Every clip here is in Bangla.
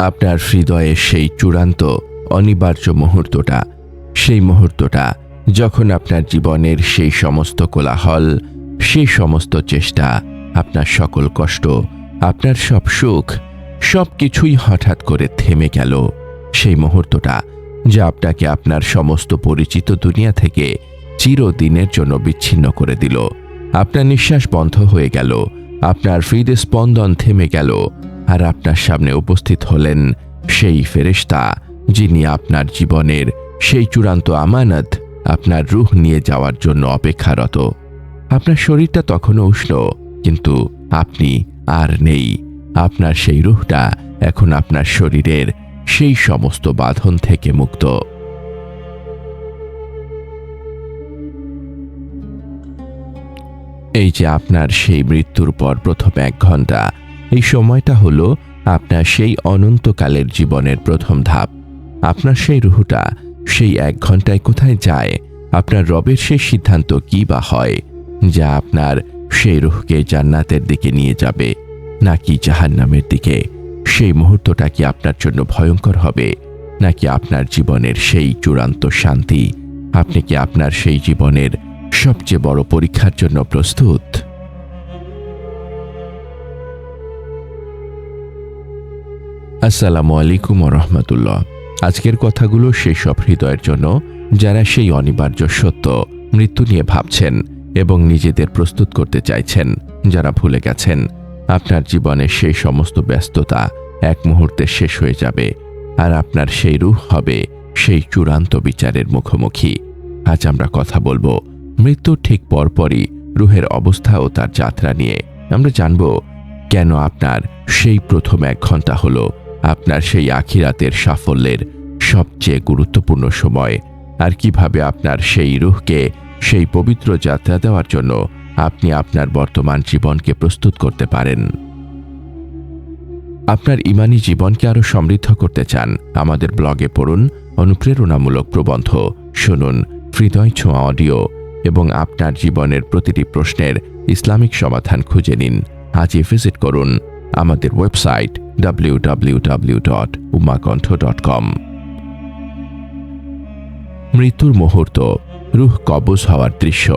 আপনার হৃদয়ের সেই চূড়ান্ত অনিবার্য মুহূর্তটা, সেই মুহূর্তটা যখন আপনার জীবনের সেই সমস্ত কোলাহল, সেই সমস্ত চেষ্টা, আপনার সকল কষ্ট, আপনার সব সুখ, সব কিছুই হঠাৎ করে থেমে গেল। সেই মুহূর্তটা যা আপনাকে আপনার সমস্ত পরিচিত দুনিয়া থেকে চিরদিনের জন্য বিচ্ছিন্ন করে দিল। আপনার নিঃশ্বাস বন্ধ হয়ে গেল, আপনার হৃদস্পন্দন থেমে গেল, আর আপনার সামনে উপস্থিত হলেন সেই ফেরেশতা যিনি আপনার জীবনের সেই চূড়ান্ত আমানত, আপনার রূহ নিয়ে যাওয়ার জন্য অপেক্ষারত। আপনার শরীরটা তখনও উষ্ণ, কিন্তু আপনি আর নেই। আপনার সেই রূহটা এখন আপনার শরীরের সেই সমস্ত বাঁধন থেকে মুক্ত। এই যে আপনার সেই মৃত্যুর পর প্রথম 1 ঘন্টা, এই সময়টা হলো আপনার সেই অনন্তকালের জীবনের প্রথম ধাপ। আপনার সেই রুহটা সেই 1 ঘন্টায় কোথায় যায়, আপনার রবের সেই সিদ্ধান্ত কি বা হয়, যা আপনার সেই রুহকে জান্নাতের দিকে নিয়ে যাবে নাকি জাহান্নামের দিকে? সেই মুহূর্তটা কি আপনার জন্য ভয়ঙ্কর হবে, নাকি আপনার জীবনের সেই চূড়ান্ত শান্তি? আপনি কি আপনার সেই জীবনের সবচেয়ে বড় পরীক্ষার জন্য প্রস্তুত? আসসালামু আলাইকুম ওয়া রাহমাতুল্লাহ। আজকের কথাগুলো সেই সব হৃদয়ের জন্য যারা সেই অনিবার্য সত্য মৃত্যু নিয়ে ভাবছেন এবং নিজেদের প্রস্তুত করতে চাইছেন, যারা ভুলে গেছেন আপনার জীবনের সেই সমস্ত ব্যস্ততা এক মুহূর্তে শেষ হয়ে যাবে, আর আপনার সেই রূহ হবে সেই চূড়ান্ত বিচারের মুখোমুখি। আজ আমরা কথা বলবো মৃত্যুর ঠিক পরপরই রূহের অবস্থা ও তার যাত্রা নিয়ে। আমরা জানব কেন আপনার সেই প্রথম 1 ঘন্টা হলো আপনার সেই আখিরাতের সাফল্যের সবচেয়ে গুরুত্বপূর্ণ সময়, আর কিভাবে আপনার সেই রূহকে সেই পবিত্র যাত্রা দেওয়ার জন্য আপনি আপনার বর্তমান জীবনকে প্রস্তুত করতে পারেন। আপনার ঈমানি জীবনকে আরো সমৃদ্ধ করতে চান? আমাদের ব্লগে পড়ুন অনুপ্রেরণামূলক প্রবন্ধ, শুনুন হৃদয় ছোঁয়া অডিও এবং আপনার জীবনের প্রতিটি প্রশ্নের ইসলামিক সমাধান খুঁজে নিন। আজই ভিজিট করুন আমাদের ওয়েবসাইট www.ummakantha.com। মৃত্যুর মুহূর্ত, রূহ কবজ হওয়ার দৃশ্য।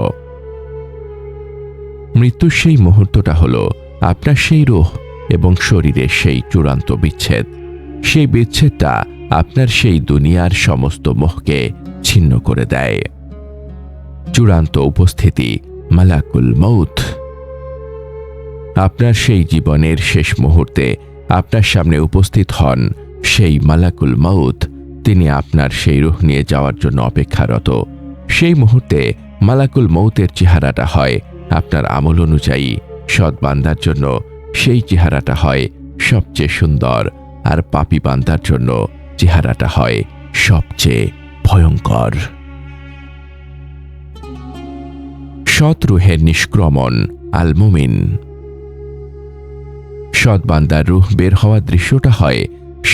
মৃত্যুর সেই মুহূর্তটা হলো আপনার সেই রূহ এবং শরীরের সেই চূড়ান্ত বিচ্ছেদ। সেই বিচ্ছেদটা আপনার সেই দুনিয়ার সমস্ত মোহকে ছিন্ন করে দেয়। চূড়ান্ত উপস্থিতি মালাকুল মউত। আপনার সেই জীবনের শেষ মুহূর্তে আপনার সামনে উপস্থিত হন সেই মালাকুল মউত। তিনি আপনার সেই রূহ নিয়ে যাওয়ার জন্য অপেক্ষারত। সেই মুহূর্তে মালাকুল মউতের চেহারাটা হয় আপনার আমল অনুযায়ী। সৎ বান্দার জন্য সেই চেহারাটা হয় সবচেয়ে সুন্দর, আর পাপী বান্দার জন্য চেহারাটা হয় সবচেয়ে ভয়ঙ্কর। সৎ রূহের নিষ্ক্রমণ, আল মুমিন। সৎ বান্দার রূহ বের হওয়ার দৃশ্যটা হয়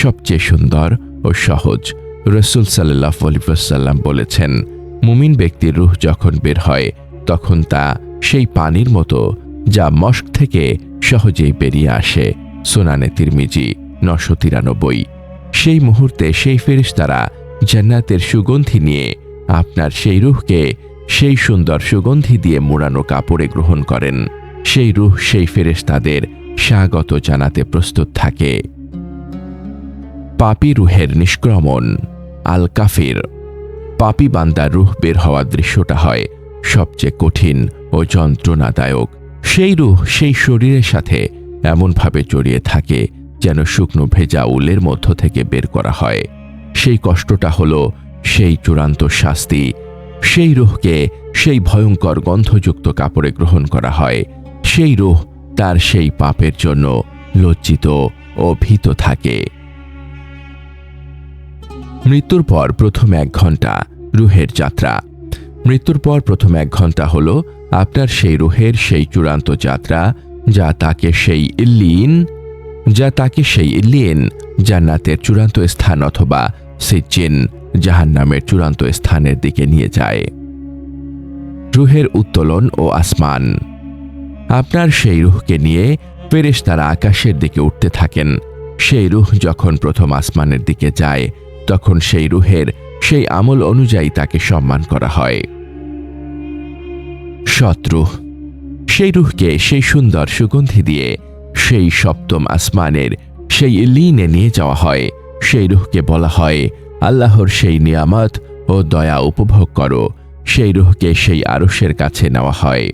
সবচেয়ে সুন্দর ও সহজ। রাসূল সাল্লাল্লাহু আলাইহি ওয়াসাল্লাম বলেছেন, মুমিন ব্যক্তির রূহ যখন বের হয় তখন তা সেই পানির মতো যা মস্ক থেকে সহজেই বেরিয়ে আসে। সুনানে তিরমিজি 993। সেই মুহূর্তে সেই ফেরেশতারা জান্নাতের সুগন্ধি নিয়ে আপনার সেই রূহকে সেই সুন্দর সুগন্ধি দিয়ে মোড়ানো কাপড়ে গ্রহণ করেন। সেই রূহ সেই ফেরেশতাদের স্বাগত জানাতে প্রস্তুত থাকে। পাপী রূহের নিষ্ক্রমণ, আল কাফির। পাপী বান্দার রূহ বের হওয়ার দৃশ্যটা হয় সবচেয়ে কঠিন ও যন্ত্রণাদায়ক। সেই রূহ সেই শরীরের সাথে এমনভাবে জড়িয়ে থাকে যেন শুকনো ভেজা উলের মধ্য থেকে বের করা হয়। সেই কষ্টটা হলো সেই চূড়ান্ত শাস্তি। সেই রূহকে সেই ভয়ঙ্কর গন্ধযুক্ত কাপড়ে গ্রহণ করা হয়। সেই রূহ তার সেই পাপের জন্য লজ্জিত ও ভীত থাকে। মৃত্যুর পর প্রথম 1 ঘন্টা, রূহের যাত্রা। মৃত্যুর পর প্রথম 1 ঘন্টা হলো আপনার সেই রূহের সেই চূড়ান্ত যাত্রা, যা তাকে সেই ইল্লিয়িন জান্নাতের চূড়ান্ত স্থান অথবা সিজ্জিন জাহান্নামের চূড়ান্ত স্থানের দিকে নিয়ে যায়। রূহের উত্তোলন ও আসমান। আপনার সেই রূহকে নিয়ে ফেরেশতারা আকাশের দিকে উঠতে থাকেন। সেই রূহ যখন প্রথম আসমানের দিকে যায় তখন সেই রূহের সেই আমল অনুযায়ী তাকে সম্মান করা হয়। সৎ রূহ, সেই রূহকে সেই সুন্দর সুগন্ধি দিয়ে সেই সপ্তম আসমানের সেই ইল্লিনে নিয়ে যাওয়া হয়। সেই রূহকে বলা হয় আল্লাহর সেই নিয়ামত ও দয়া উপভোগ করো। সেই রূহকে সেই আরশের কাছে নেওয়া হয়।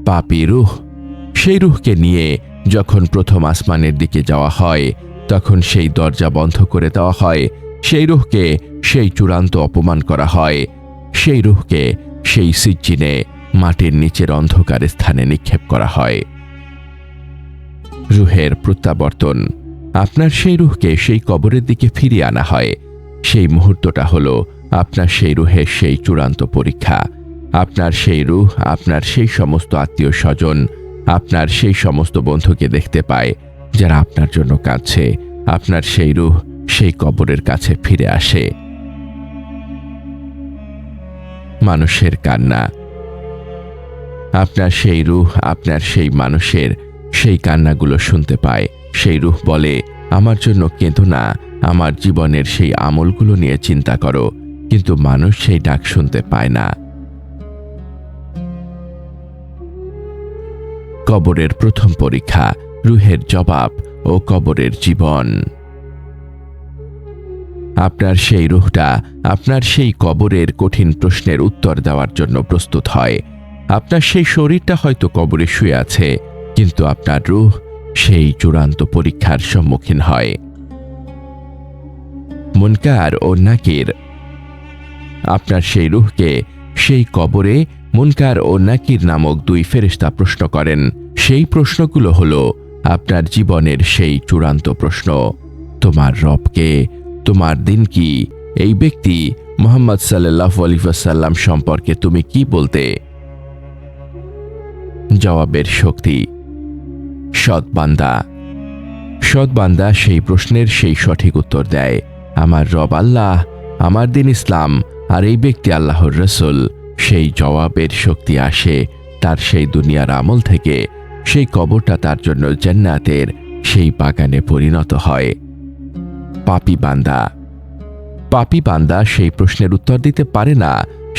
পাপী রূহ, সেই রূহকে নিয়ে যখন প্রথম আসমানের দিকে যাওয়া হয় তখন সেই দরজা বন্ধ করে দেওয়া হয়। সেই রূহকে সেই চূড়ান্ত অপমান করা হয়। সেই রূহকে সেই সিজ্জিনে মাটির নিচের অন্ধকার স্থানে নিক্ষেপ করা হয়। রূহের প্রত্যাবর্তন, আপনার সেই রূহকে সেই কবরের দিকে ফিরিয়ে আনা হয়। সেই মুহূর্তটা হলো আপনার সেই রূহের সেই চূড়ান্ত পরীক্ষা। আপনার সেই রূহ আপনার সেই সমস্ত আত্মীয় স্বজন, আপনার সেই সমস্ত বন্ধুকে দেখতে পায় যারা আপনার জন্য কাঁদছে। আপনার সেই রূহ সেই কবরের কাছে ফিরে আসে। মানুষের কান্না, আপনার সেই রূহ আপনার সেই মানুষের সেই কান্নাগুলো শুনতে পায়। সেই রূহ বলে, আমার জন্য কেঁদো না, আমার জীবনের সেই আমলগুলো নিয়ে চিন্তা করো। কিন্তু মানুষ সেই ডাক শুনতে পায় না। কবরের প্রথম পরীক্ষা, রূহের জবাব ও কবরের জীবন। আপনার সেই রূহটা আপনার সেই কবরের কঠিন প্রশ্নের উত্তর দেওয়ার জন্য প্রস্তুত হয়। আপনার সেই শরীরটা হয়তো কবরে শুয়ে আছে, কিন্তু আপনার রূহ সেই চূড়ান্ত পরীক্ষার সম্মুখীন হয়। মুনকার ও নাকির, আপনার সেই রূহকে সেই কবরে মুনকার ও নাকির নামক দুই ফেরেশতা প্রশ্ন করেন। সেই প্রশ্নগুলো হলো আপনার জীবনের সেই চূড়ান্ত প্রশ্ন। তোমার রবকে, তোমার দিন কি, এই ব্যক্তি মুহাম্মদ সাল্লাল্লাহু আলাইহি ওয়াসাল্লাম সম্পর্কে তুমি কি বলতে? জবাবের শক্তি। সৎ বান্দা, সৎ বান্দা সেই প্রশ্নের সেই সঠিক উত্তর দেয়, আমার রব আল্লাহ, আমার দিন ইসলাম, আর এই ব্যক্তি আল্লাহর রসুল। সেই জবাবের শক্তি আসে তার সেই দুনিয়ার আমল থেকে। সেই কবরটা তার জন্য জান্নাতের সেই বাগানে পরিণত হয়। পাপী বান্দা, পাপী বান্দা সেই প্রশ্নের উত্তর দিতে পারে না।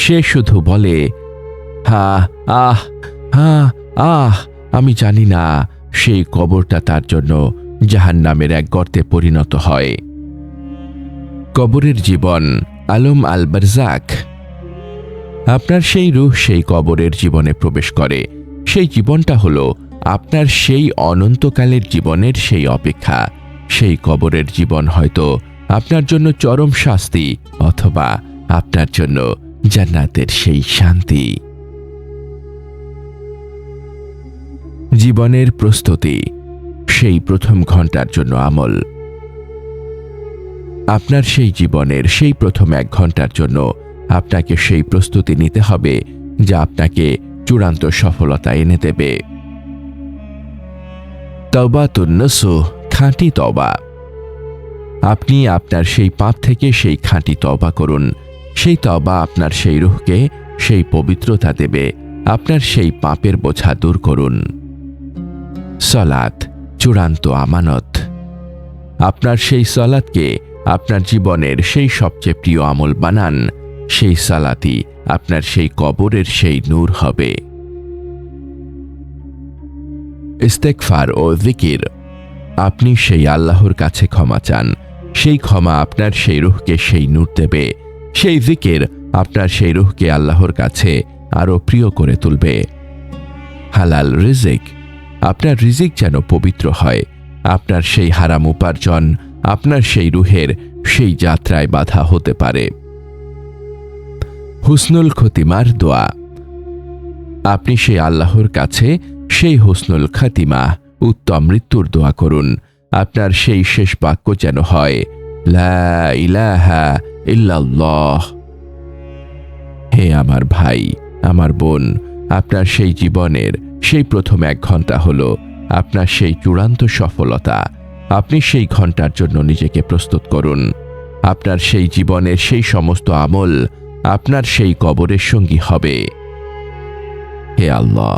সে শুধু বলে, আমি জানি না। সেই কবরটা তার জন্য জাহান্নামের এক গর্তে পরিণত হয়। কবরের জীবন, আলম আল বারজাক, আপনার সেই রূহ সেই কবরের জীবনে প্রবেশ করে। সেই জীবনটা হলো আপনার সেই অনন্তকালের জীবনের সেই অপেক্ষা। সেই কবরের জীবন হয়তো আপনার জন্য চরম শাস্তি, অথবা আপনার জন্য জান্নাতের সেই শান্তি। জীবনের প্রস্তুতি, সেই প্রথম ঘন্টার জন্য আমল। আপনার সেই জীবনের সেই প্রথম 1 ঘন্টার জন্য আপনাকে সেই প্রস্তুতি নিতে হবে যা আপনাকে চূড়ান্ত সফলতা এনে দেবে। তওবাতুন নসুহ, খাঁটি তওবা। আপনি আপনার সেই পাপ থেকে সেই খাঁটি তওবা করুন। সেই তওবা আপনার সেই রূহকে সেই পবিত্রতা দেবে। আপনার সেই পাপের বোঝা দূর করুন। সালাত, চূড়ান্ত আমানত। আপনার সেই সালাতকে আপনার জীবনের সেই সবচেয়ে প্রিয় আমল বানান। সেই সালাতই আপনার সেই কবরের সেই নূর হবে। ইস্তেগফার ও জিকির, আপনি সেই আল্লাহর কাছে ক্ষমা চান। সেই ক্ষমা আপনার সেই রূহকে সেই নূর দেবে। সেই জিকির আপনার সেই রূহকে আল্লাহর কাছে আরো প্রিয় করে তুলবে। হালাল রিজিক, আপনার রিজিক যেন পবিত্র হয়। আপনার সেই হারাম উপার্জন আপনার সেই রূহের সেই যাত্রায় বাধা হতে পারে। হুসনুল খতিমার দোয়া, আপনি সেই আল্লাহর কাছে সেই হুসনুল খাতিমা উত্তম মৃত্যুর দোয়া করুন। আপনার সেই শেষ বাক্য যেন হয়, লা ইলাহা ইল্লাল্লাহ। হে আমার ভাই, আমার বোন, আপনার সেই জীবনের সেই প্রথম 1 ঘন্টা হলো আপনার সেই চূড়ান্ত সফলতা। আপনি সেই ঘন্টার জন্য নিজেকে প্রস্তুত করুন। আপনার সেই জীবনের সেই সমস্ত আমল আপনার সেই কবরের সঙ্গী হবে। হে আল্লাহ,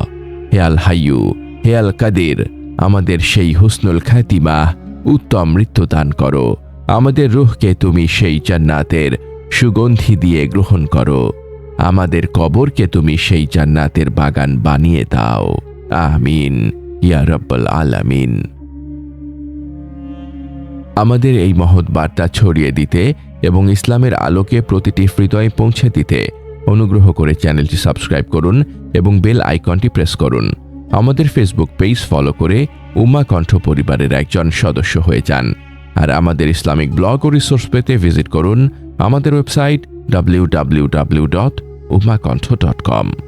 হে আল হাইয়ু, হে আল কাদির, আমাদের সেই হুসনুল খাতিমা উত্তম মৃত্যু দান করো। আমাদের রূহকে তুমি সেই জান্নাতের সুগন্ধি দিয়ে গ্রহণ করো। আমাদের কবরকে তুমি সেই জান্নাতের বাগান বানিয়ে দাও। আমিন ইয়া রাব্বাল আলামিন। আমাদের এই মহৎ বার্তা ছড়িয়ে দিতে এবং ইসলামের আলোকে প্রতিটি হৃদয়ে পৌঁছে দিতে অনুগ্রহ করে চ্যানেলটি সাবস্ক্রাইব করুন এবং বেল আইকনটি প্রেস করুন। আমাদের ফেসবুক পেজ ফলো করে উম্মাহ কণ্ঠ পরিবারের একজন সদস্য হয়ে যান। আর আমাদের ইসলামিক ব্লগ ও রিসোর্স পেতে ভিজিট করুন আমাদের ওয়েবসাইট www.ummahkontho.com।